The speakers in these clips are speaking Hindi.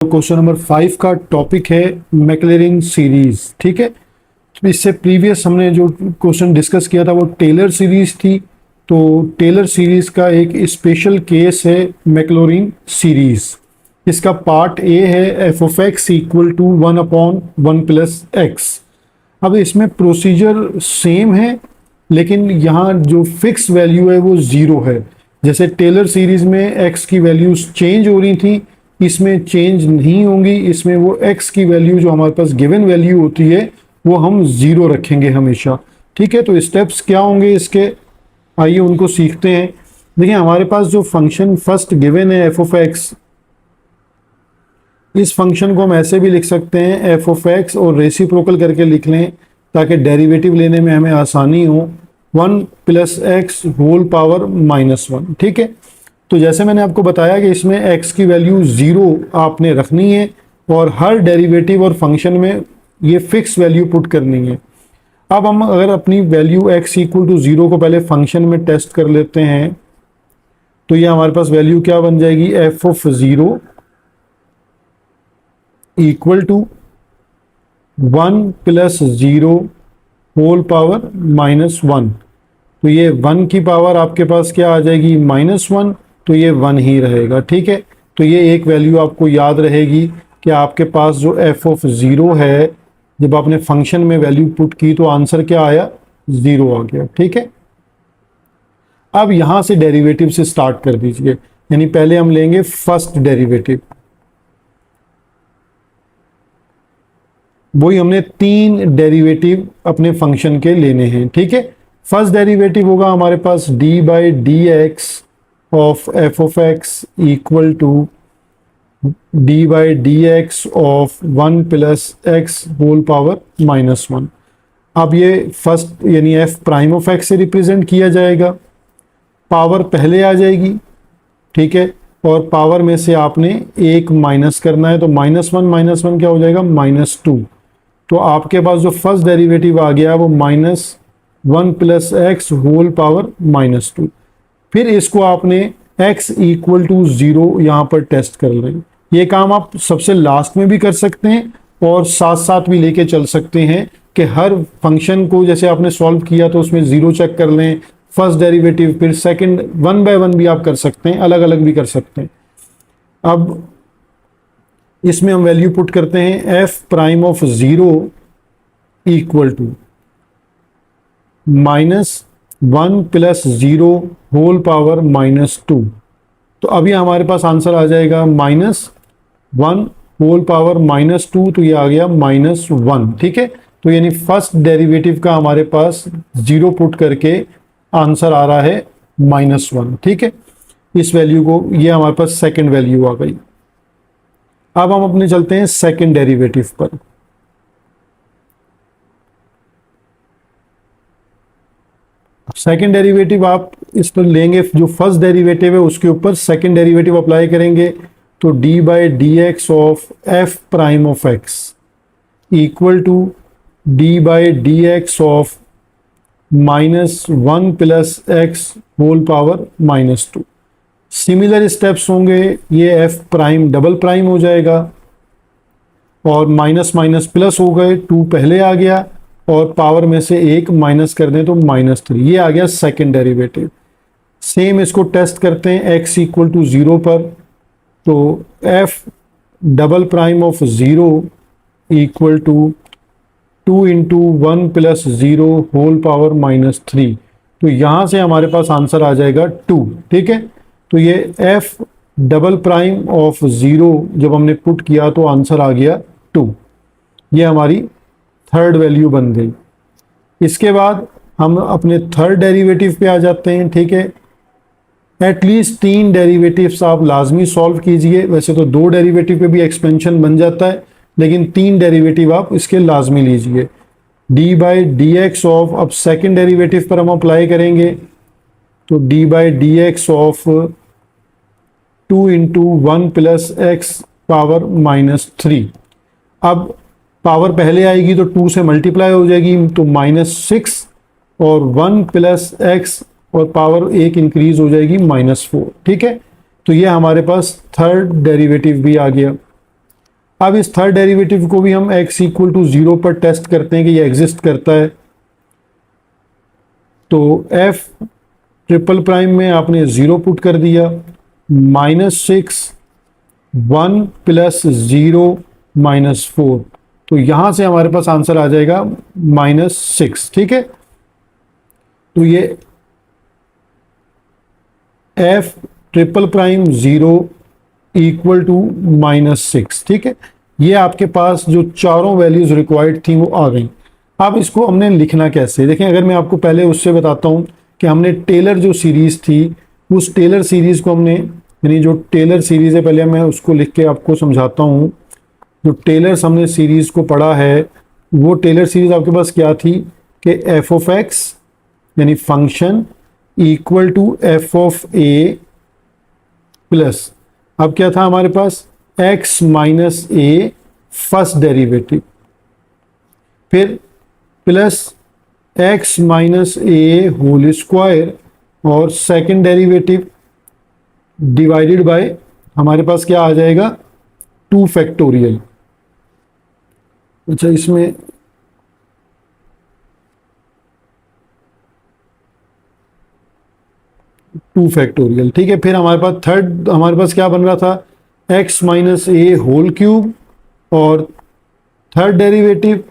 क्वेश्चन नंबर 5 का टॉपिक है मैक्लेरिन सीरीज। ठीक है, तो इससे प्रीवियस हमने जो क्वेश्चन डिस्कस किया था वो टेलर सीरीज थी। तो टेलर सीरीज का एक स्पेशल केस है मैक्लॉरिन सीरीज। इसका पार्ट ए है F of x equal to 1/1 plus X. अब इसमें प्रोसीजर सेम है, लेकिन यहाँ जो फिक्स वैल्यू है वो ज़ीरो है। जैसे टेलर सीरीज में एक्स की वैल्यूज चेंज हो रही थी, इसमें चेंज नहीं होंगी। इसमें वो एक्स की वैल्यू जो हमारे पास गिवन वैल्यू होती है वो हम ज़ीरो रखेंगे हमेशा। ठीक है, तो स्टेप्स क्या होंगे इसके, आइए उनको सीखते हैं। देखिए, हमारे पास जो फंक्शन फर्स्ट गिवन है एफ ऑफ एक्स, इस फंक्शन को हम ऐसे भी लिख सकते हैं एफ ऑफ एक्स और रेसिप्रोकल करके लिख लें ताकि डेरिवेटिव लेने में हमें आसानी हो। 1 प्लस एक्स होल पावर -1। ठीक है, तो जैसे मैंने आपको बताया कि इसमें x की वैल्यू 0 आपने रखनी है और हर डेरिवेटिव और फंक्शन में ये फिक्स वैल्यू पुट करनी है। अब हम अगर अपनी वैल्यू x इक्वल टू 0 को पहले फंक्शन में टेस्ट कर लेते हैं तो ये हमारे पास वैल्यू क्या बन जाएगी, f of 0 equal to 1 plus 0 whole power -1। तो ये 1 की पावर आपके पास क्या आ जाएगी, -1, तो ये 1 ही रहेगा। ठीक है, तो ये एक वैल्यू आपको याद रहेगी कि आपके पास जो f ऑफ 0 है, जब आपने फंक्शन में वैल्यू पुट की तो आंसर क्या आया, 0 आ गया। ठीक है, अब यहां से डेरिवेटिव से स्टार्ट कर दीजिए, यानी पहले हम लेंगे फर्स्ट डेरिवेटिव। वही हमने 3 डेरिवेटिव अपने फंक्शन के लेने हैं। ठीक है, फर्स्ट डेरिवेटिव होगा हमारे पास d/dx of f of x equal to d/dx of 1 plus x whole power -1। अब ये फर्स्ट यानी f प्राइम ऑफ x से रिप्रेजेंट किया जाएगा, पावर पहले आ जाएगी। ठीक है, और पावर में से आपने एक माइनस करना है, तो -1 क्या हो जाएगा, -2। तो आपके पास जो फर्स्ट डेरिवेटिव आ गया वो -1 प्लस एक्स होल पावर -2। फिर इसको आपने x इक्वल टू 0 यहाँ पर टेस्ट कर लें। ये काम आप सबसे लास्ट में भी कर सकते हैं और साथ साथ भी लेके चल सकते हैं कि हर फंक्शन को जैसे आपने सॉल्व किया तो उसमें 0 चेक कर लें, फर्स्ट डेरिवेटिव, फिर सेकंड, 1 बाय 1 भी आप कर सकते हैं, अलग अलग भी कर सकते हैं। अब इसमें हम वैल्यू पुट करते हैं f prime of 0 equal to -1 plus 0 whole power -2। तो अभी हमारे पास आंसर आ जाएगा -1 होल पावर -2, तो ये आ गया -1। ठीक है, तो यानी फर्स्ट डेरिवेटिव का हमारे पास 0 पुट करके आंसर आ रहा है -1। ठीक है, इस वैल्यू को, ये हमारे पास सेकंड वैल्यू आ गई। अब हम अपने चलते हैं सेकंड डेरिवेटिव पर। सेकंड डेरिवेटिव आप इस पर लेंगे, जो फर्स्ट डेरिवेटिव है उसके ऊपर सेकंड डेरिवेटिव अप्लाई करेंगे, तो d/dx of f prime of x equal to d/dx of -1 plus x whole power -2। Similar steps होंगे, ये f प्राइम डबल प्राइम हो जाएगा और माइनस माइनस प्लस हो गए, 2 पहले आ गया और पावर में से एक माइनस कर दें तो -3। ये आ गया सेकंड डेरिवेटिव। सेम इसको टेस्ट करते हैं x इक्वल टू 0 पर, तो f double prime of 0 equal to 2 into 1 plus 0 whole power -3। तो यहाँ से हमारे पास आंसर आ जाएगा 2। ठीक है, तो ये f डबल प्राइम ऑफ 0 जब हमने पुट किया तो आंसर आ गया 2। ये हमारी थर्ड वैल्यू बन गई। इसके बाद हम अपने थर्ड डेरिवेटिव पे आ जाते हैं। ठीक है, एटलीस्ट 3 डेरिवेटिव्स आप लाजमी सॉल्व कीजिए। वैसे तो 2 डेरिवेटिव पे भी एक्सपेंशन बन जाता है, लेकिन 3 डेरिवेटिव आप इसके लाजमी लीजिए। d/dx ऑफ, अब सेकंड डेरिवेटिव पर हम अप्लाई करेंगे, तो d/dx of 2 into 1 plus x power -3। अब पावर पहले आएगी तो 2 से मल्टीप्लाई हो जाएगी, तो -6 और 1 प्लस एक्स और पावर एक इंक्रीज हो जाएगी -4। ठीक है, तो ये हमारे पास थर्ड डेरिवेटिव भी आ गया। अब इस थर्ड डेरिवेटिव को भी हम x इक्वल टू 0 पर टेस्ट करते हैं कि ये एग्जिस्ट करता है। तो f ट्रिपल प्राइम में आपने 0 पुट कर दिया, -6 1 प्लस 0 -4, तो यहां से हमारे पास आंसर आ जाएगा -6। ठीक है, तो ये f triple prime 0 equal to -6। ठीक है, ये आपके पास जो चारों वैल्यूज रिक्वायर्ड थी वो आ गई। अब इसको हमने लिखना कैसे, देखें, अगर मैं आपको पहले उससे बताता हूं कि हमने टेलर जो सीरीज थी, उस टेलर सीरीज को हमने, यानी जो टेलर सीरीज है, पहले मैं उसको लिख के आपको समझाता हूं। जो टेलर्स हमने सीरीज को पढ़ा है, वो टेलर सीरीज आपके पास क्या थी कि एफ ऑफ एक्स यानी function equal to f of a plus, अब क्या था हमारे पास, x minus a first derivative, फिर plus x minus a whole square और सेकंड डेरिवेटिव डिवाइडेड बाय हमारे पास क्या आ जाएगा, 2 फैक्टोरियल। अच्छा, इसमें 2 फैक्टोरियल। ठीक है, फिर हमारे पास थर्ड, हमारे पास क्या बन रहा था, x minus a whole cube और third derivative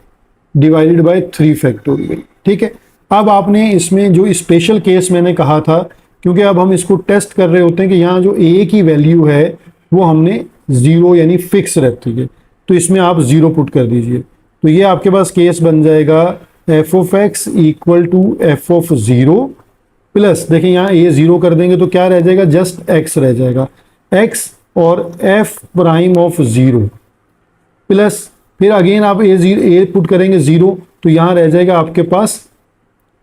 divided bye 3 factorial. ठीक है, अब आपने इसमें जो स्पेशल केस मैंने कहा था, क्योंकि अब हम इसको टेस्ट कर रहे होते हैं कि यहाँ जो a की वैल्यू है वो हमने 0 यानी फिक्स रहती है, तो इसमें आप 0 पुट कर दीजिए। तो ये आपके पास केस बन जाएगा f of x equal to f of 0 plus, देखिए यहाँ ए 0 कर देंगे तो क्या रह जाएगा, जस्ट x रह जाएगा, x और f प्राइम ऑफ 0 प्लस, फिर अगेन आप ए पुट करेंगे 0, तो यहाँ रह जाएगा आपके पास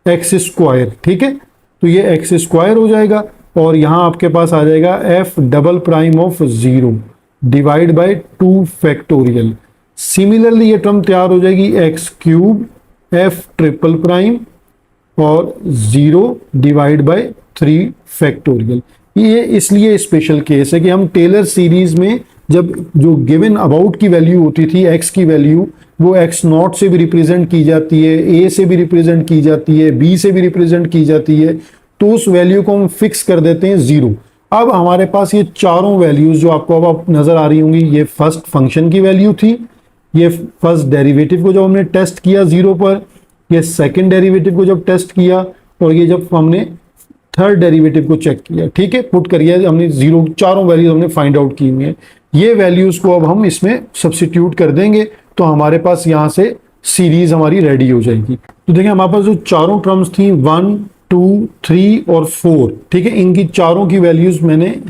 x स्क्वायर। ठीक है, तो ये x स्क्वायर हो जाएगा और यहाँ आपके पास आ जाएगा f double prime of 0 divide by 2 factorial. Similarly ये टर्म तैयार हो जाएगी x cube f triple prime और 0 डिवाइड बाय 3 फैक्टोरियल। ये इसलिए स्पेशल केस है कि हम टेलर सीरीज में जब जो गिवन अबाउट की वैल्यू होती थी, x की वैल्यू, वो x नॉट से भी रिप्रेजेंट की जाती है, a से भी रिप्रेजेंट की जाती है, b से भी रिप्रेजेंट की जाती है, तो उस वैल्यू को हम फिक्स कर देते हैं 0। अब हमारे पास ये चारों वैल्यूज जो आपको अब नजर आ रही होंगी, ये फर्स्ट फंक्शन की वैल्यू थी, ये फर्स्ट डेरिवेटिव को जब हमने टेस्ट किया 0 पर, ये सेकंड डेरिवेटिव को जब टेस्ट किया, और ये जब हमने थर्ड डेरिवेटिव को चेक किया। ठीक है, पुट करिए हमने 0, चारों वैल्यूज हमने फाइंड आउट की हुई है। ये वैल्यूज को अब हम इसमें सब्स्टिट्यूट कर देंगे तो हमारे पास यहाँ से सीरीज हमारी रेडी हो जाएगी। तो देखिए हमारे पास जो चारों टर्म्स थी 1 2 3 और 4, ठीक है, इनकी चारों की वैल्यूज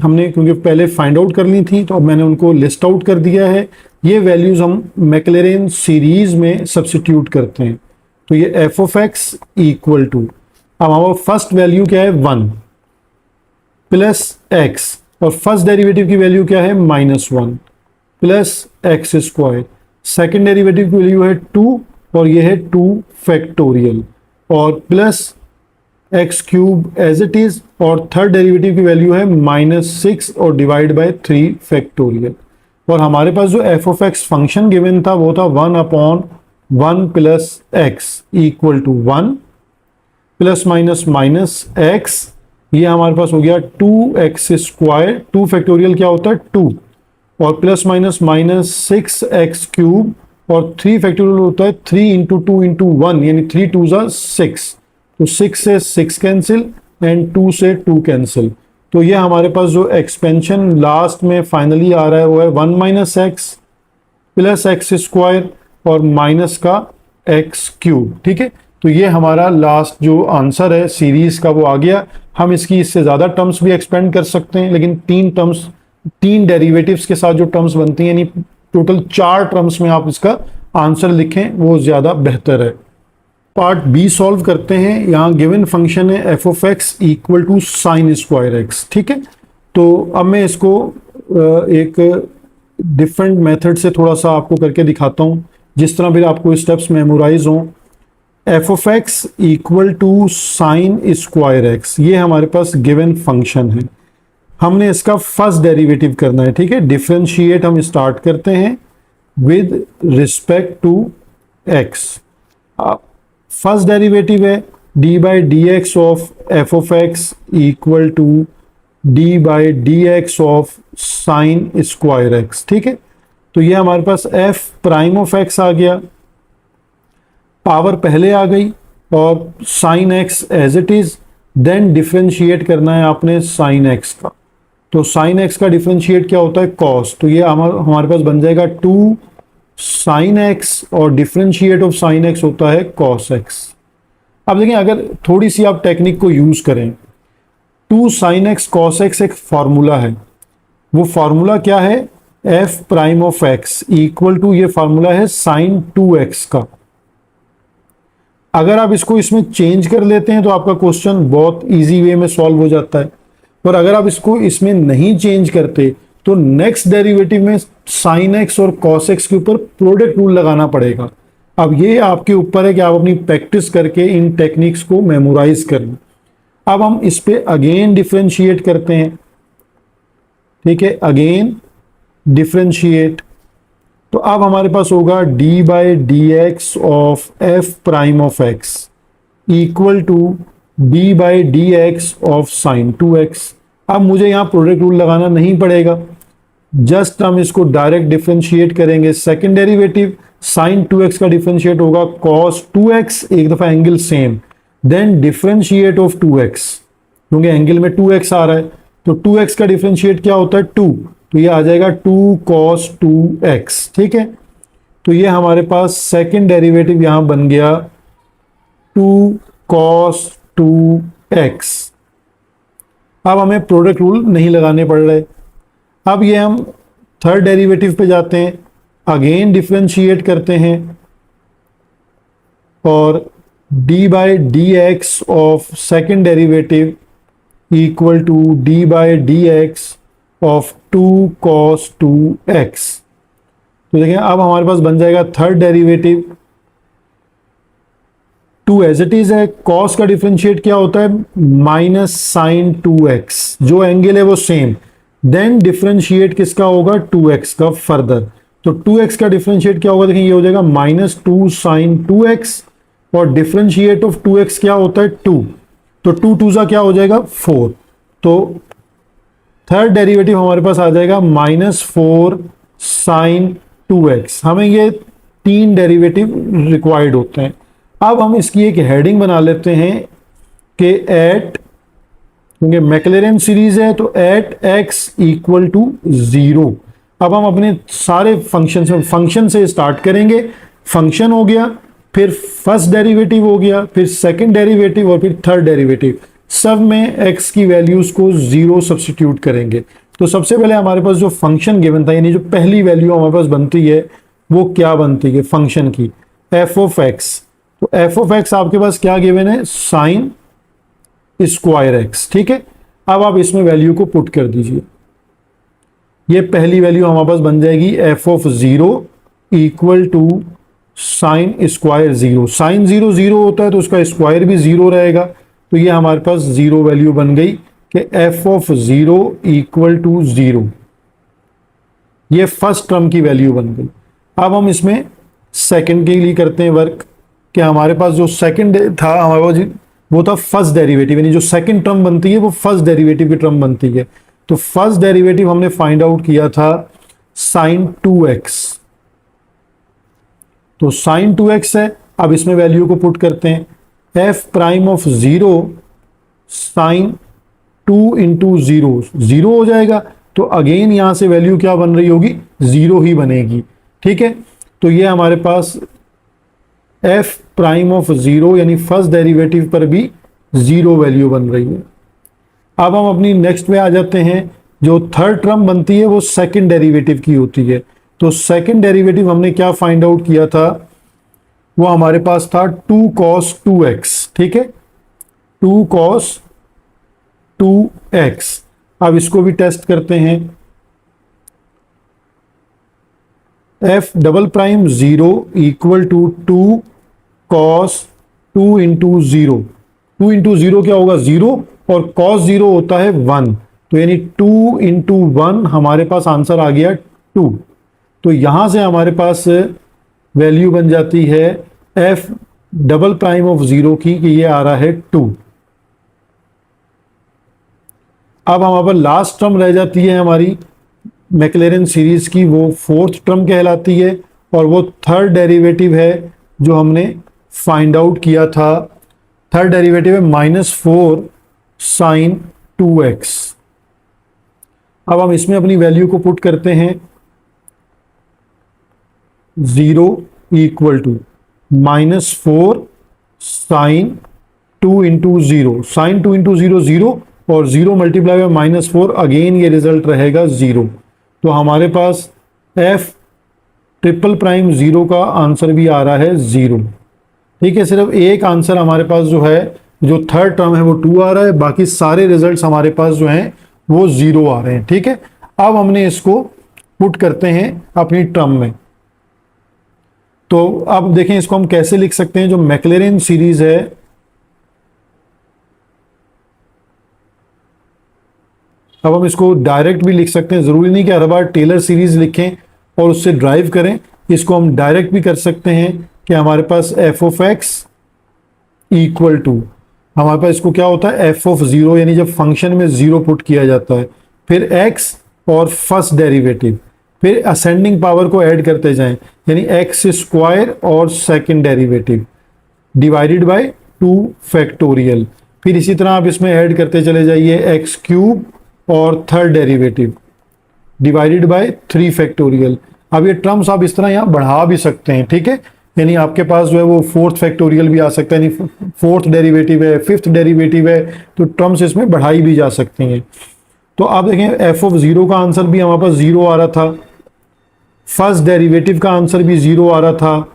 हमने क्योंकि पहले फाइंड आउट कर ली थी, तो अब मैंने उनको लिस्ट आउट कर दिया है। ये वैल्यूज हम मैक्लेरेन सीरीज में सब्स्टिट्यूट करते हैं। तो ये f of x equal to, अब हमारा फर्स्ट वैल्यू क्या है 1 प्लस एक्स, और फर्स्ट डेरिवेटिव की वैल्यू क्या है -1 plus x square, second derivative की वैल्यू है 2 और ये है 2 फैक्टोरियल, और plus x cube as it is, और थर्ड डेरिवेटिव की वैल्यू है -6 और डिवाइड बाय 3 फैक्टोरियल। और हमारे पास जो f of x function given था वो था 1/1 plus x equal to 1 plus minus minus x, ये हमारे पास हो गया 2x स्क्वायर, 2 फैक्टोरियल क्या होता है 2, और plus minus minus 6x cube, और 3 फैक्टोरियल होता है 3 इंटू 2 इंटू 1, यानी 3 2 ज़ा 6, तो 6 से 6 कैंसिल एंड 2 से 2 कैंसिल। तो ये हमारे पास जो एक्सपेंशन लास्ट में फाइनली आ रहा है वो है 1 minus x plus x square और माइनस का एक्स क्यूब। ठीक है, तो ये हमारा लास्ट जो आंसर है सीरीज का वो आ गया। हम इसकी इससे ज़्यादा टर्म्स भी एक्सपेंड कर सकते हैं, लेकिन 3 टर्म्स, 3 डेरिवेटिव्स के साथ जो टर्म्स बनती हैं, यानी टोटल 4 टर्म्स में आप इसका आंसर लिखें, वो ज़्यादा बेहतर है। पार्ट बी सॉल्व करते हैं। यहाँ गिवन फंक्शन है F of x equal to sine square x. ठीक है, तो अब मैं इसको एक डिफरेंट मेथड से थोड़ा सा आपको करके दिखाता हूँ, जिस तरह फिर आपको स्टेप्स मेमोराइज हों। F of x equal to sine square x, ये हमारे पास गिवन फंक्शन है। हमने इसका फर्स्ट डेरिवेटिव करना है। ठीक है, डिफरेंशिएट हम स्टार्ट करते हैं with respect to x. First derivative है d by d x of f of x equal to d by d x of sine square x. ठीक है, तो ये हमारे पास एफ प्राइम ऑफ एक्स आ गया, पावर पहले आ गई और sine x as it is, then differentiate करना है आपने साइन एक्स का। तो साइन एक्स का डिफ्रेंशिएट क्या होता है, कॉस। तो ये हमारे पास बन जाएगा 2 साइन एक्स और डिफ्रेंशिएट ऑफ साइन एक्स होता है कॉस एक्स। अब देखिए, अगर थोड़ी सी आप टेक्निक को यूज करें, 2 साइन एक्स कॉस एक्स एक फॉर्मूला है। वो फॉर्मूला क्या है, f prime of x equal to, ये फॉर्मूला है साइन 2x का। अगर आप इसको इसमें चेंज कर लेते हैं तो आपका क्वेश्चन बहुत इजी वे में सॉल्व हो जाता है। और अगर आप इसको इसमें नहीं चेंज करते तो नेक्स्ट डेरिवेटिव में साइन एक्स और कॉस एक्स के ऊपर प्रोडक्ट रूल लगाना पड़ेगा। अब ये आपके ऊपर है कि आप अपनी प्रैक्टिस करके इन टेक्निक्स को मेमोराइज करें। अब हम इस पे अगेन डिफरेंशिएट करते हैं। ठीक है, अगेन डिफरेंशिएट, तो अब हमारे पास होगा d by d x of f prime of x equal to d by d x of sine 2x। अब मुझे यहां प्रोडक्ट रूल लगाना नहीं पड़ेगा, जस्ट हम इसको डायरेक्ट डिफरेंशिएट करेंगे। सेकंड डेरिवेटिव साइन 2x का डिफरेंशिएट होगा कॉस 2x, एक दफा angle same, then differentiate of 2x, क्योंकि एंगल में 2x आ रहा है तो 2x का डिफरेंशिएट क्या होता है 2, तो ये आ जाएगा 2 cos 2x। ठीक है, तो ये हमारे पास सेकंड डेरिवेटिव यहां बन गया 2 cos 2x। अब हमें प्रोडक्ट रूल नहीं लगाने पड़ रहे। अब ये हम थर्ड डेरिवेटिव पे जाते हैं, अगेन डिफरेंशिएट करते हैं और d by d x of second derivative equal to d by d x of 2 cos 2x। तो देखें, अब हमारे पास बन जाएगा third derivative 2 as it is है, कॉस का डिफरेंशिएट क्या होता है माइनस साइन 2x, जो एंगल है वो सेम, देन डिफरेंशिएट किसका होगा 2x का फर्दर। तो 2x का डिफरेंशिएट क्या होगा, देखिए ये हो जाएगा माइनस 2 साइन 2x और डिफरेंशिएट ऑफ 2x क्या होता है 2, तो 2 2 सा क्या हो जाएगा 4। तो थर्ड डेरिवेटिव हमारे पास आ जाएगा माइनस 4 साइन 2x। हमें ये 3 डेरिवेटिव रिक्वायर्ड होते हैं। अब हम इसकी एक हेडिंग बना लेते हैं कि एट, क्योंकि मैक्लेरेन सीरीज है तो एट x इक्वल टू 0। अब हम अपने सारे फंक्शन से स्टार्ट करेंगे। फंक्शन हो गया, फिर फर्स्ट डेरिवेटिव हो गया, फिर सेकंड डेरिवेटिव और फिर थर्ड डेरिवेटिव। सब में x की वैल्यूज को 0 सब्स्टिट्यूट करेंगे। तो सबसे पहले हमारे पास जो फंक्शन गिवन था, यानी जो पहली वैल्यू हमारे पास बनती है वो क्या बनती है फंक्शन की, एफ ऑफ एक्स। तो एफ ऑफ एक्स आपके पास क्या गिवन है, साइन स्क्वायर एक्स। ठीक है, अब आप इसमें वैल्यू को पुट कर दीजिए। ये पहली वैल्यू हमारे पास बन जाएगी f of 0 equal to sine square 0। Sine 0 0 होता है तो उसका स्क्वायर भी 0 रहेगा, तो ये हमारे पास 0 वैल्यू बन गई कि एफ ऑफ 0 इक्वल टू 0। ये फर्स्ट टर्म की वैल्यू बन गई। अब हम इसमें सेकंड के लिए करते हैं वर्क, कि हमारे पास जो सेकंड था हमारे पास वो था फर्स्ट डेरिवेटिव, यानी जो सेकंड टर्म बनती है वो फर्स्ट डेरिवेटिव की टर्म बनती है। तो फर्स्ट डेरिवेटिव हमने फाइंड आउट किया था साइन 2x, तो साइन 2x है। अब इसमें वैल्यू को पुट करते हैं, f prime of 0 sine 2 into 0 0 हो जाएगा, तो अगेन यहां से वैल्यू क्या बन रही होगी 0 ही बनेगी। ठीक है, तो ये हमारे पास एफ प्राइम ऑफ 0 यानी फर्स्ट डेरिवेटिव पर भी 0 वैल्यू बन रही है। अब हम अपनी नेक्स्ट में आ जाते हैं, जो थर्ड टर्म बनती है वो सेकंड डेरिवेटिव की होती है। तो सेकंड डेरिवेटिव हमने क्या फाइंड आउट किया था, वो हमारे पास था 2 cos 2x। ठीक है, 2 cos 2x। अब इसको भी टेस्ट करते हैं, f double prime 0 equal to 2 cos 2 into 0। 2 into 0 क्या होगा 0 और cos 0 होता है 1, तो यानी 2 इंटू 1 हमारे पास आंसर आ गया 2। तो यहां से हमारे पास वैल्यू बन जाती है एफ डबल प्राइम ऑफ 0 की, कि ये आ रहा है 2। अब हमारे पास लास्ट टर्म रह जाती है हमारी मैक्लेरन सीरीज की, वो फोर्थ टर्म कहलाती है, और वो थर्ड डेरिवेटिव है जो हमने फाइंड आउट किया था। थर्ड डेरिवेटिव है -4 साइन 2x। अब हम इसमें अपनी वैल्यू को पुट करते हैं, 0 equal to -4 sine 2 into 0, sine 2 into 0 0, और 0 मल्टीप्लाई बाय -4, अगेन ये रिजल्ट रहेगा 0। तो हमारे पास एफ ट्रिपल प्राइम 0 का आंसर भी आ रहा है 0। ठीक है, सिर्फ एक आंसर हमारे पास जो है, जो थर्ड टर्म है वो 2 आ रहा है, बाकी सारे रिजल्ट्स हमारे पास जो हैं वो 0 आ रहे हैं। ठीक है, अब हमने इसको पुट करते हैं अपनी टर्म में। तो अब देखें इसको हम कैसे लिख सकते हैं। जो मैक्लेरन सीरीज है, अब हम इसको डायरेक्ट भी लिख सकते हैं, जरूरी नहीं कि हर बार टेलर सीरीज लिखें और उससे ड्राइव करें। इसको हम डायरेक्ट भी कर सकते हैं कि हमारे पास f of x equal to, हमारे पास इसको क्या होता है, एफ ऑफ 0, यानी जब फंक्शन में 0 पुट किया जाता है, फिर एक्स और फर्स्ट डेरिवेटिव, फिर असेंडिंग पावर को ऐड करते जाएं, यानी एक्स स्क्वायर और second derivative divided bye 2 factorial. फिर इसी तरह आप इसमें ऐड करते चले जाइए एक्स क्यूब और third derivative divided bye 3 factorial. अब ये टर्म्स आप इस तरह यहाँ बढ़ा भी सकते हैं। ठीक है, यानी आपके पास जो है वो 4th फैक्टोरियल भी आ सकता है, यानी 4th डेरिवेटिव है, 5th डेरिवेटिव है, तो टर्म्स इसमें बढ़ाई भी जा सकती हैं। तो आप देखें एफ ऑफ 0 का आंसर भी हमारे पास 0 आ रहा था, फर्स्ट डेरिवेटिव का आंसर भी 0 आ रहा था,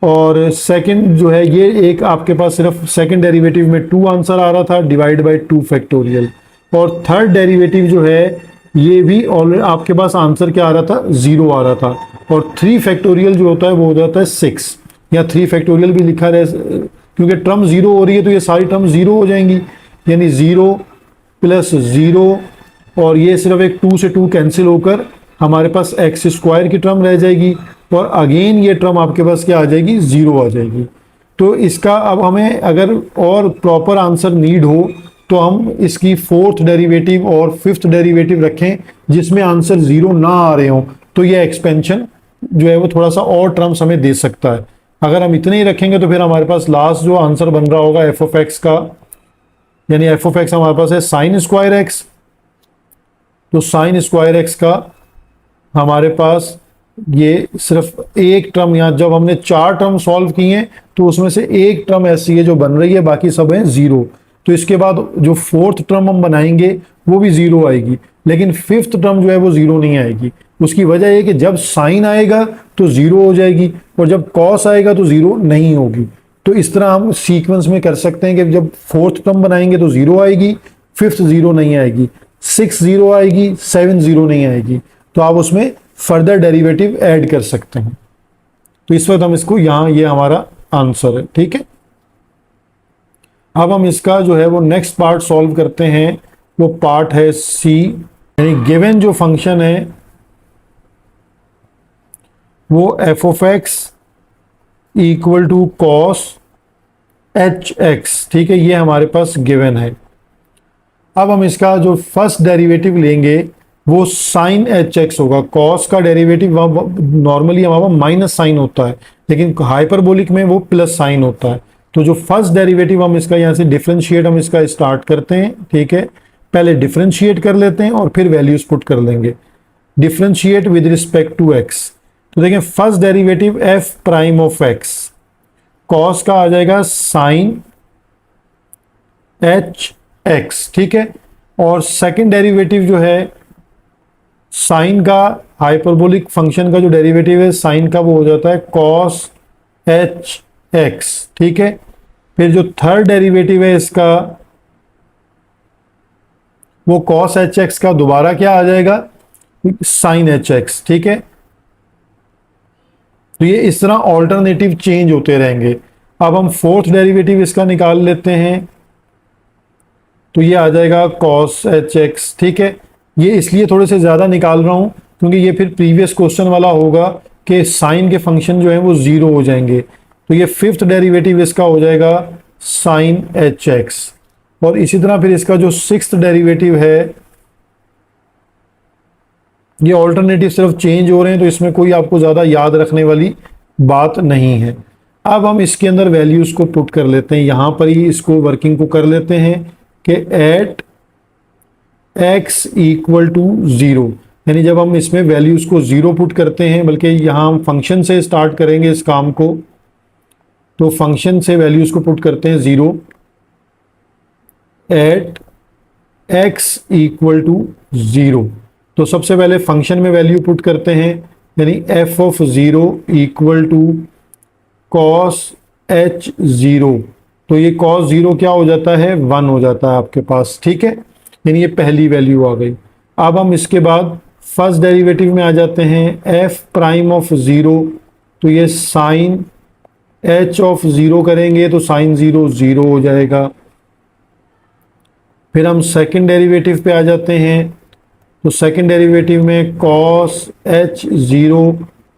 और सेकंड जो है ये एक आपके पास सिर्फ सेकंड डेरिवेटिव में 2 आंसर आ रहा था डिवाइड बाय 2 फैक्टोरियल, और थर्ड डेरिवेटिव जो है ये भी ऑलरेडी आपके पास आंसर क्या आ रहा था, 0 आ रहा था, और 3 फैक्टोरियल जो होता है वो हो जाता है 6, या 3 फैक्टोरियल भी लिखा रहे, क्योंकि टर्म 0 हो रही है तो ये सारी टर्म 0 हो जाएंगी, यानी 0 प्लस 0, और ये सिर्फ एक 2 से 2 कैंसिल होकर हमारे पास एक्स स्क्वायर की टर्म रह जाएगी, और अगेन ये टर्म आपके पास क्या आ जाएगी, 0 आ जाएगी। तो इसका अब हमें अगर और प्रॉपर आंसर नीड हो तो हम इसकी 4th डेरिवेटिव और 5th डेरिवेटिव रखें जिसमें आंसर 0 ना आ रहे हो, तो ये एक्सपेंशन जो है वो थोड़ा सा और टर्म्स हमें दे सकता है। अगर हम इतने ही रखेंगे तो फिर हमारे पास लास्ट जो आंसर बन रहा होगा एफ ऑफ एक्स का, यानी एफ ऑफ एक्स हमारे पास है साइन स्क्वायर एक्स, तो साइन स्क्वायर एक्स का हमारे पास ये सिर्फ एक टर्म, यहाँ जब हमने 4 टर्म सॉल्व किए हैं तो उसमें से एक टर्म ऐसी है जो बन रही है, बाकी सब है 0। तो इसके बाद जो 4th टर्म हम बनाएंगे वो भी 0 आएगी, लेकिन 5th टर्म जो है वो 0 नहीं आएगी। उसकी वजह है कि जब साइन आएगा तो 0 हो जाएगी, और जब कॉस आएगा तो 0 नहीं होगी। तो इस तरह हम सीक्वेंस में कर सकते हैं कि जब 4th टर्म बनाएंगे तो 0 आएगी, 5th 0 नहीं आएगी, 6 0 आएगी, 7 0 नहीं आएगी, तो आप उसमें फर्दर डेरिवेटिव ऐड कर सकते हैं। तो इस वक्त हम इसको यहाँ, ये हमारा आंसर है। ठीक है, अब हम इसका जो है वो नेक्स्ट पार्ट सॉल्व करते हैं, वो पार्ट है सी, यानी गिवन जो फंक्शन है वो f of x equal to cos h x. ठीक है, ये हमारे पास गिवन है। अब हम इसका जो फर्स्ट डेरिवेटिव लेंगे वो साइन एच एक्स होगा। कॉस का डेरिवेटिव नॉर्मली हमारा माइनस साइन होता है, लेकिन हाइपरबोलिक में वो प्लस साइन होता है। तो जो फर्स्ट डेरिवेटिव हम इसका यहाँ से डिफरेंशिएट हम इसका स्टार्ट करते हैं। ठीक है, पहले डिफरेंशिएट कर लेते हैं और फिर वैल्यूज पुट कर लेंगे। Differentiate with respect to x, तो देखें first derivative f prime of x, cos का आ जाएगा साइन एच एक्स। ठीक है, और सेकंड डेरिवेटिव जो है साइन का, हाइपरबोलिक फंक्शन का जो डेरिवेटिव है साइन का, वो हो जाता है कॉस एच एक्स। ठीक है, फिर जो थर्ड डेरिवेटिव है इसका वो कॉस एच एक्स का दोबारा क्या आ जाएगा, साइन एच एक्स। ठीक है, तो ये इस तरह ऑल्टरनेटिव चेंज होते रहेंगे। अब हम 4th डेरिवेटिव इसका निकाल लेते हैं, तो ये आ जाएगा कॉस एच एक्स। ठीक है, ये इसलिए थोड़े से ज़्यादा निकाल रहा हूँ क्योंकि ये फिर प्रीवियस क्वेश्चन वाला होगा कि साइन के फंक्शन जो है वो जीरो हो जाएंगे। तो ये फिफ्थ डेरिवेटिव इसका हो जाएगा साइन एच एक्स। और इसी तरह फिर इसका जो सिक्स्थ डेरिवेटिव है, ये ऑल्टरनेटिव सिर्फ चेंज हो रहे हैं, तो इसमें कोई आपको ज़्यादा याद रखने वाली बात नहीं है। अब हम इसके अंदर वैल्यूज़ को पुट कर लेते हैं, यहाँ पर ही इसको वर्किंग को कर लेते हैं कि at x equal to zero, यानी जब हम इसमें वैल्यूज़ को ज़ीरो पुट करते हैं, बल्कि यहाँ हम फंक्शन से स्टार्ट करेंगे इस काम को, तो फंक्शन से वैल्यूज़ को पुट करते हैं zero at x equal to zero. तो सबसे पहले फंक्शन में वैल्यू पुट करते हैं, यानी f of zero equal to cos h zero. तो ये कॉस ज़ीरो क्या हो जाता है, वन हो जाता है आपके पास, ठीक है, यानी ये पहली वैल्यू आ गई। अब हम इसके बाद फर्स्ट डेरिवेटिव में आ जाते हैं, f प्राइम ऑफ ज़ीरो, तो ये साइन h ऑफ ज़ीरो करेंगे तो साइन ज़ीरो ज़ीरो हो जाएगा। फिर हम सेकंड डेरिवेटिव पे आ जाते हैं, तो सेकंड डेरिवेटिव में कॉस एच ज़ीरो,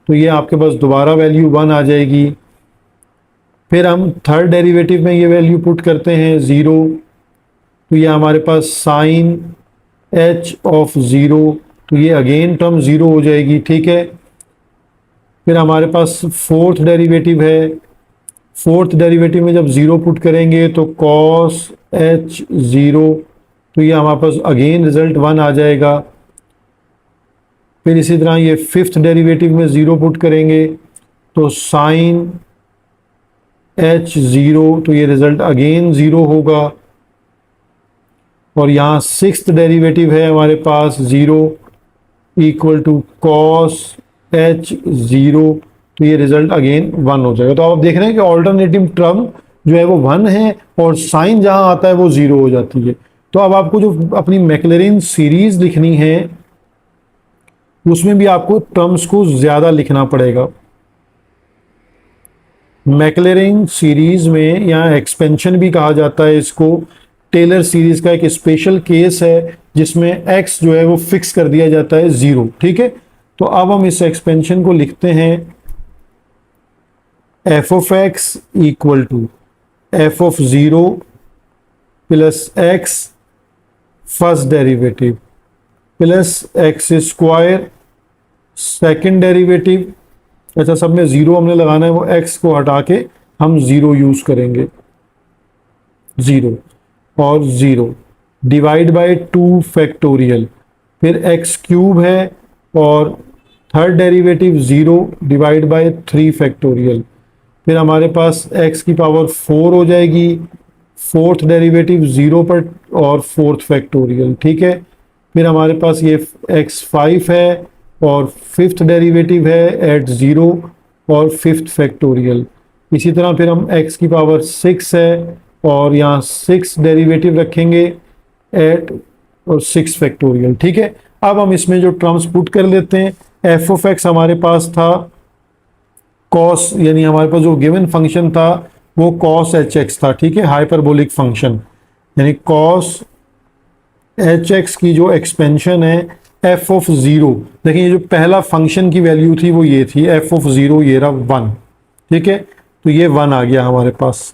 तो ये आपके पास दोबारा वैल्यू वन आ जाएगी। फिर हम थर्ड डेरिवेटिव में ये वैल्यू पुट करते हैं ज़ीरो, तो ये हमारे पास साइन एच ऑफ ज़ीरो, तो ये अगेन टर्म ज़ीरो हो जाएगी, ठीक है। फिर हमारे पास फोर्थ डेरिवेटिव है, फोर्थ डेरिवेटिव में जब ज़ीरो पुट करेंगे तो कॉस एच ज़ीरो, तो ये हमारे पास अगेन रिजल्ट वन आ जाएगा। फिर इसी तरह ये फिफ्थ डेरिवेटिव में ज़ीरो पुट करेंगे तो साइन एच ज़ीरो, तो ये रिजल्ट अगेन ज़ीरो होगा। और यहाँ सिक्स्थ डेरिवेटिव है हमारे पास zero equal to cos h zero, तो ये रिजल्ट अगेन वन हो जाएगा। तो आप देख रहे हैं कि ऑल्टरनेटिव टर्म जो है वो वन है और साइन जहाँ आता है वो ज़ीरो हो जाती है। तो अब आपको जो अपनी मैक्लैरिन सीरीज लिखनी है उसमें भी आपको टर्म्स को ज़्यादा लिखना पड़ेगा। मैक्लैरिन सीरीज में, यहाँ एक्सपेंशन भी कहा जाता है इसको, टेलर सीरीज का एक स्पेशल केस है जिसमें x जो है वो फिक्स कर दिया जाता है ज़ीरो, ठीक है। तो अब हम इस एक्सपेंशन को लिखते हैं f of x equal to f of zero plus x first derivative plus x square second derivative. अच्छा, सब में ज़ीरो हमने लगाना है, वो x को हटा के हम ज़ीरो यूज़ करेंगे, ज़ीरो और zero divide by two factorial. फिर x क्यूब है और third derivative zero divide by three factorial. फिर हमारे पास x की पावर फोर हो जाएगी, फोर्थ डेरिवेटिव ज़ीरो पर और फोर्थ फैक्टोरियल, ठीक है। फिर हमारे पास ये x5 है और फिफ्थ डेरिवेटिव है एट ज़ीरो और फिफ्थ फैक्टोरियल। इसी तरह फिर हम x की पावर सिक्स है और यहाँ सिक्स डेरिवेटिव रखेंगे एट और सिक्स फैक्टोरियल, ठीक है। अब हम इसमें जो टर्म्स पुट कर लेते हैं, f ऑफ x हमारे पास था कॉस, यानी हमारे पास जो गिवन फंक्शन था वो कॉस एच एक्स था, ठीक है, हाइपरबोलिक फंक्शन, यानी कॉस एच एक्स की जो एक्सपेंशन है f ऑफ ज़ीरो। देखिए, ये जो पहला फंक्शन की वैल्यू थी वो ये थी f ऑफ ज़ीरो, ये रहा वन, ठीक है, तो ये वन आ गया हमारे पास,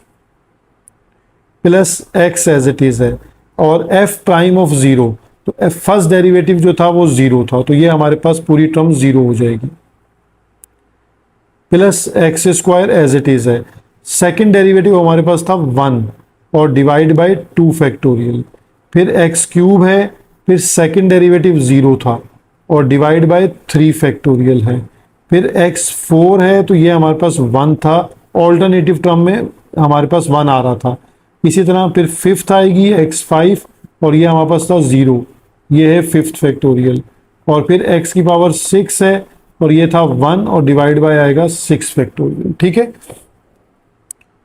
plus x as it is है, और f प्राइम ऑफ ज़ीरो, तो f फर्स्ट डेरिवेटिव जो था वो ज़ीरो था, तो ये हमारे पास पूरी टर्म ज़ीरो हो जाएगी, plus x square as it is है। सेकेंड डेरिवेटिव हमारे पास था वन और डिवाइड बाय टू फैक्टोरियल। फिर एक्स क्यूब है, फिर सेकेंड डेरिवेटिव ज़ीरो था और डिवाइड बाय थ्री फैक्टोरियल है। फिर एक्स फोर है, तो ये हमारे पास वन था, ऑल्टरनेटिव टर्म में हमारे पास वन आ रहा था। इसी तरह फिर फिफ्थ आएगी x5 और ये हमारे पास था ज़ीरो, ये है फिफ्थ फैक्टोरियल। और फिर x की पावर सिक्स है और ये था वन और डिवाइड बाय आएगा सिक्स फैक्टोरियल, ठीक है।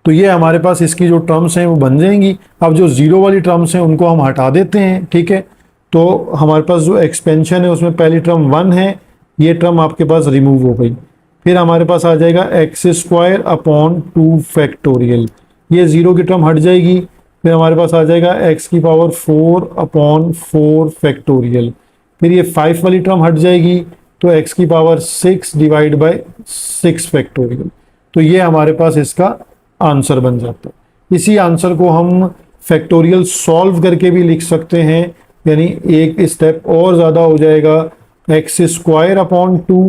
तो ये हमारे पास इसकी जो टर्म्स हैं वो बन जाएंगी। अब जो ज़ीरो वाली टर्म्स हैं उनको हम हटा देते हैं, ठीक है। तो हमारे पास जो एक्सपेंशन है उसमें पहली टर्म वन है, ये टर्म आपके पास रिमूव हो गई। फिर हमारे पास आ जाएगा x square upon two factorial, ये ज़ीरो की टर्म हट जाएगी। फिर हमारे पास आ जाएगा एक्स की power four upon four factorial, फिर ये फाइव वाली टर्म हट जाएगी, तो x की पावर 6 डिवाइड बाय 6 फैक्टोरियल। तो ये हमारे पास इसका आंसर बन जाता है। इसी आंसर को हम फैक्टोरियल सॉल्व करके भी लिख सकते हैं, यानी एक स्टेप और ज़्यादा हो जाएगा। X square upon 2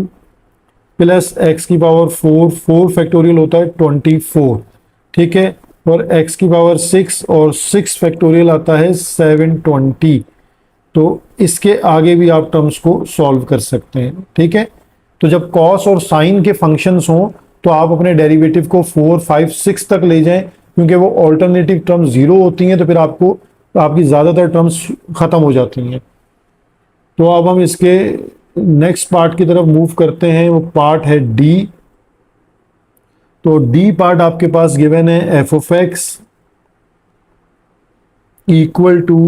plus x की पावर 4 फैक्टोरियल होता है 24, ठीक है, और x की पावर 6 और 6 फैक्टोरियल आता है 720। तो इसके आगे भी आप टर्म्स को सॉल्व कर सकते हैं, ठीक है। तो जब कॉस और साइन के फंक्शंस हों तो आप अपने डेरिवेटिव को 4, 5, 6 तक ले जाएं, क्योंकि वो ऑल्टरनेटिव टर्म्स 0 होती हैं, तो फिर आपकी ज़्यादातर टर्म्स ख़त्म हो जाती हैं। तो अब हम इसके नेक्स्ट पार्ट की तरफ मूव करते हैं, वो पार्ट है डी। तो डी पार्ट आपके पास गिवन है F of x equal to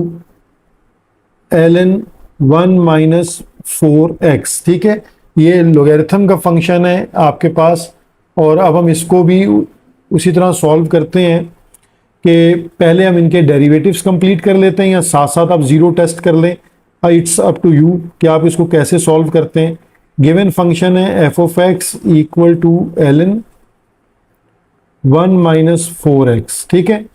ln 1 minus 4x, ठीक है। ये लोगैरिथम का फंक्शन है आपके पास। और अब हम इसको भी उसी तरह सॉल्व करते हैं कि पहले हम इनके डेरिवेटिव्स कंप्लीट कर लेते हैं, या साथ साथ आप जीरो टेस्ट कर लें। इट्स अप टू यू कि आप इसको कैसे सॉल्व करते हैं। गिवन फंक्शन है F of x equal to ln 1 minus 4x, ठीक है।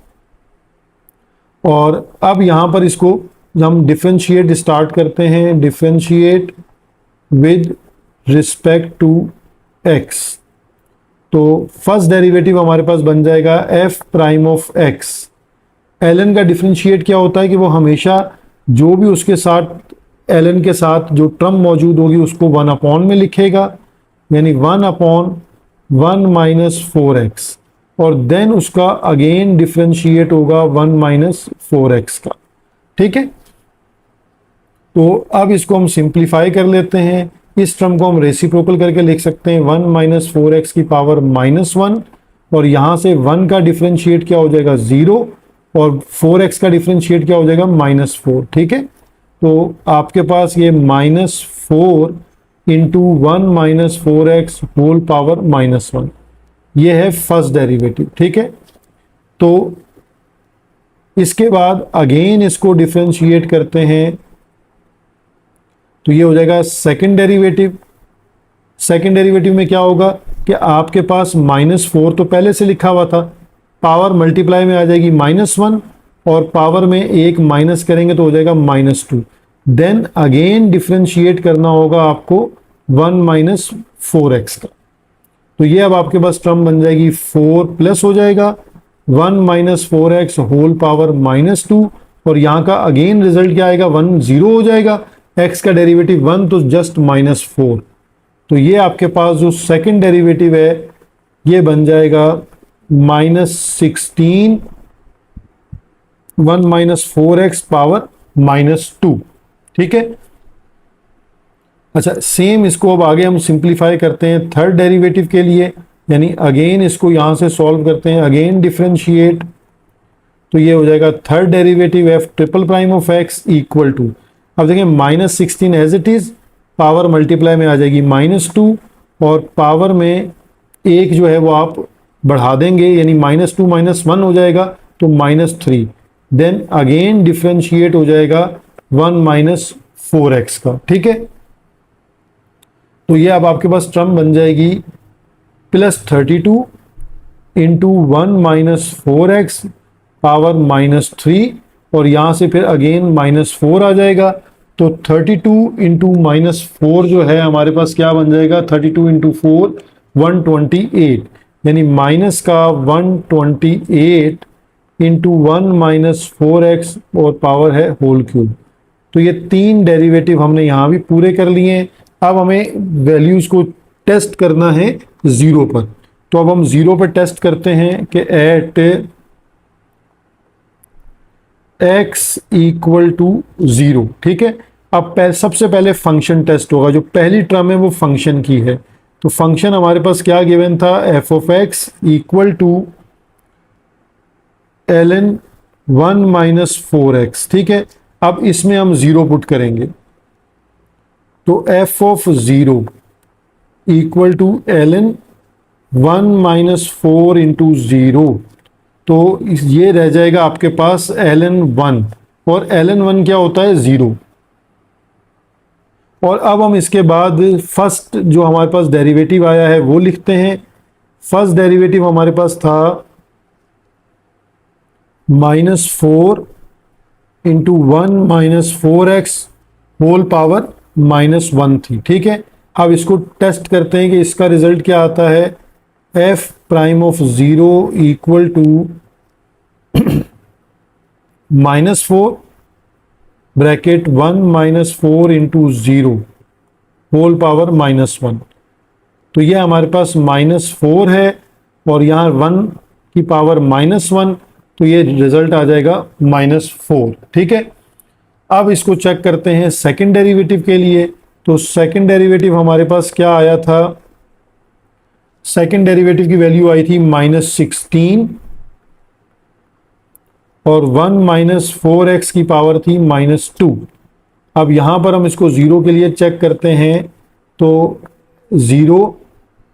और अब यहां पर इसको हम डिफरेंशिएट स्टार्ट करते हैं, differentiate with respect to x। तो फर्स्ट डेरिवेटिव हमारे पास बन जाएगा f prime of x। ln का डिफरेंशिएट क्या होता है कि वो हमेशा जो भी उसके साथ ln के साथ जो टर्म मौजूद होगी उसको 1 अपॉन में लिखेगा, यानी 1 अपॉन 1 माइनस 4x, और देन उसका अगेन डिफरेंशिएट होगा 1 माइनस 4x का, ठीक है। तो अब इसको हम सिंप्लीफाई कर लेते हैं। इस टर्म को हम रेसिप्रोकल करके लिख सकते हैं 1 माइनस 4x की पावर -1, और यहाँ से 1 का डिफरेंशिएट क्या हो जाएगा 0, और 4x का डिफरेंशिएट क्या हो जाएगा -4, ठीक है। तो आपके पास ये -4 into 1 minus 4x whole power -1, ये है फर्स्ट डेरिवेटिव, ठीक है। तो इसके बाद अगेन इसको डिफरेंशिएट करते हैं, तो ये हो जाएगा सेकंड डेरिवेटिव। सेकंड डेरिवेटिव में क्या होगा कि आपके पास -4 तो पहले से लिखा हुआ था, पावर मल्टीप्लाई में आ जाएगी -1, और पावर में एक माइनस करेंगे तो हो जाएगा -2। देन अगेन डिफरेंशिएट करना होगा आपको 1 माइनस 4x का। तो ये अब आपके पास टर्म बन जाएगी 4 प्लस हो जाएगा 1 माइनस 4x होल पावर -2, और यहाँ का अगेन रिजल्ट क्या आएगा 1 0 हो जाएगा, x का डेरिवेटिव 1 तो जस्ट -4। तो ये आपके पास जो सेकंड डेरिवेटिव है ये बन जाएगा -16 1 माइनस 4x पावर -2, ठीक है। अच्छा, सेम इसको अब आगे हम सिंप्लीफाई करते हैं थर्ड डेरिवेटिव के लिए, यानी अगेन इसको यहां से सॉल्व करते हैं, अगेन डिफरेंशिएट। तो ये हो जाएगा third derivative f triple prime of x equal to, अब देखिए -16 as it is, power multiply में आ जाएगी -2, और पावर में एक जो है वो आप बढ़ा देंगे, यानी -2 -1 हो जाएगा तो -3। देन अगेन डिफरेंशिएट हो जाएगा 1 माइनस 4x का, ठीक है। तो ये अब आपके पास टर्म बन जाएगी +32 इंटू 1 माइनस 4x पावर -3, और यहाँ से फिर अगेन -4 आ जाएगा। तो 32 इंटू -4 जो है हमारे पास क्या बन जाएगा, 32 इंटू 4 128, यानी माइनस का 128 इंटू 1 माइनस 4x और पावर है होल क्यूब। तो ये तीन डेरिवेटिव हमने यहाँ भी पूरे कर लिए हैं। अब हमें वैल्यूज को टेस्ट करना है 0 पर। तो अब हम 0 पर टेस्ट करते हैं कि एट x इक्वल टू 0, ठीक है। अब सबसे पहले फंक्शन टेस्ट होगा, जो पहली टर्म है वो फंक्शन की है। तो फंक्शन हमारे पास क्या गिवन था, f of x equal to ln 1 minus 4x, ठीक है। अब इसमें हम 0 पुट करेंगे, तो f of 0 equal to ln 1 minus 4 into 0, तो ये रह जाएगा आपके पास ln 1, और ln 1 क्या होता है 0। और अब हम इसके बाद फर्स्ट जो हमारे पास डेरिवेटिव आया है वो लिखते हैं। फर्स्ट डेरिवेटिव हमारे पास था -4 into 1 minus 4x whole power -1 थी। ठीक है, अब इसको टेस्ट करते हैं कि इसका रिजल्ट क्या आता है। f prime of 0 equal to -4 bracket 1 minus 4 into 0 whole power -1। तो ये हमारे पास -4 है और यहाँ 1 की पावर -1, तो ये रिजल्ट आ जाएगा -4। ठीक है, अब इसको चेक करते हैं सेकंड डेरिवेटिव के लिए। तो सेकंड डेरिवेटिव हमारे पास क्या आया था, सेकंड डेरिवेटिव की वैल्यू आई थी -16 और 1 माइनस 4x की पावर थी -2। अब यहाँ पर हम इसको 0 के लिए चेक करते हैं, तो 0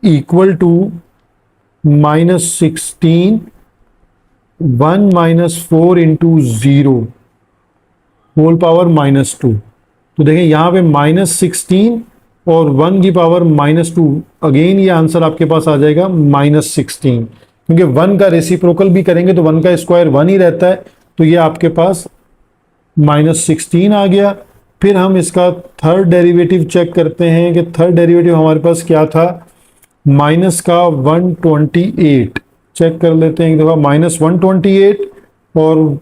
equal to -16 1 minus 4 into 0 whole power -2। तो देखें यहाँ पे -16 और 1 की पावर -2, अगेन ये आंसर आपके पास आ जाएगा -16, क्योंकि 1 का रेसिप्रोकल भी करेंगे तो 1 का स्क्वायर 1 ही रहता है, तो ये आपके पास -16 आ गया। फिर हम इसका थर्ड डेरिवेटिव चेक करते हैं कि थर्ड डेरिवेटिव हमारे पास क्या था, माइनस का 128 चेक कर लेते हैं एक दफ़ा। -128 और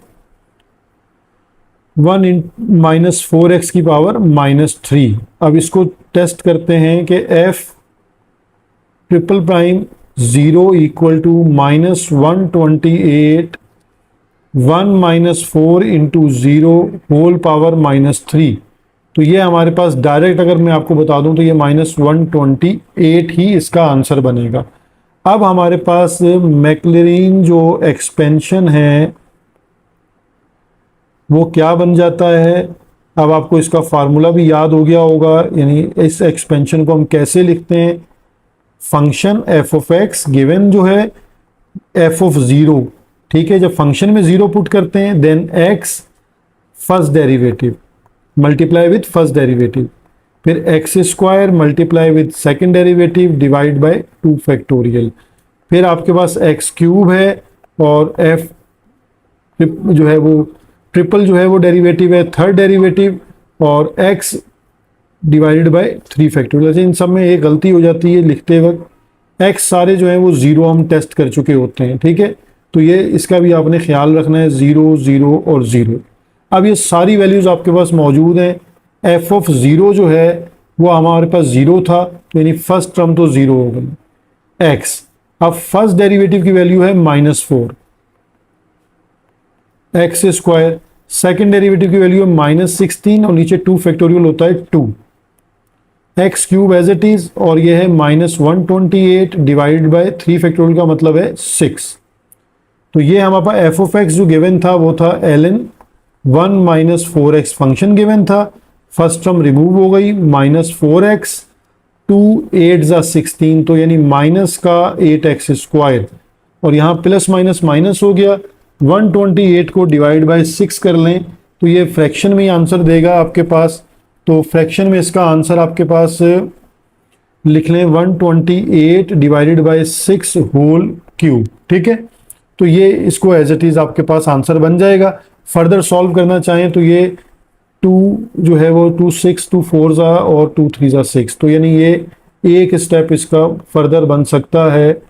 1 माइनस 4x की पावर -3। अब इसको टेस्ट करते हैं कि f triple prime 0 equal to -128 1 minus 4 into 0 whole power -3। तो ये हमारे पास डायरेक्ट अगर मैं आपको बता दूं तो ये -128 ही इसका आंसर बनेगा। अब हमारे पास मैक्लरीन जो एक्सपेंशन है वो क्या बन जाता है। अब आपको इसका फार्मूला भी याद हो गया होगा, यानी इस एक्सपेंशन को हम कैसे लिखते हैं। Function f of x given जो है f ऑफ 0, ठीक है, जब फंक्शन में 0 पुट करते हैं then x first derivative multiply with first derivative, फिर x square multiply with second derivative divide by 2 factorial, फिर आपके पास एक्स क्यूब है और f जो है वो ट्रिपल जो है वो डेरिवेटिव है थर्ड डेरिवेटिव, और x डिवाइडेड बाय 3 फैक्टोरियल। इन सब में एक गलती हो जाती है लिखते वक्त, x सारे जो है वो 0 हम टेस्ट कर चुके होते हैं। ठीक है, तो ये इसका भी आपने ख्याल रखना है, 0 0 और 0। अब ये सारी वैल्यूज़ आपके पास मौजूद हैं। f ऑफ 0 जो है वो हमारे पास 0 था, तो यानी फर्स्ट टर्म तो 0 हो गई x। अब फर्स्ट डेरिवेटिव की वैल्यू है -4 एक्स स्क्वायर, सेकेंड डेरिवेटिव की वैल्यू है -16 और नीचे 2 फैक्टोरियल होता है 2 x cube as it is, और ये है -128 डिवाइडेड बाय 3 फैक्टोरियल का मतलब है 6। तो ये हमारे पास f ऑफ x जो गिवन था वो था ln 1 minus 4x function given था, फर्स्ट टर्म रिमूव हो गई -4x 2 8 16, तो यानी माइनस का 8x स्क्वायर, और यहाँ प्लस माइनस माइनस हो गया। 128 को डिवाइड बाय 6 कर लें तो ये फ्रैक्शन में ही आंसर देगा आपके पास। तो फ्रैक्शन में इसका आंसर आपके पास लिख लें 128 डिवाइडेड बाय 6 होल क्यूब। ठीक है, तो ये इसको एज इट इज़ आपके पास आंसर बन जाएगा। फर्दर सॉल्व करना चाहें तो ये 2 जो है वो 2 6 2 4 और 2 3 6, तो यानी ये एक स्टेप इसका फर्दर बन सकता है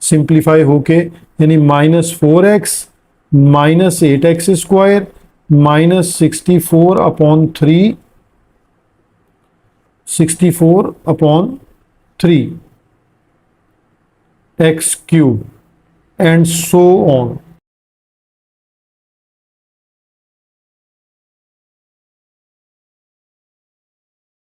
सिंप्लीफाई होके, यानी -4x -8x square -64 upon 3 x cube and so on.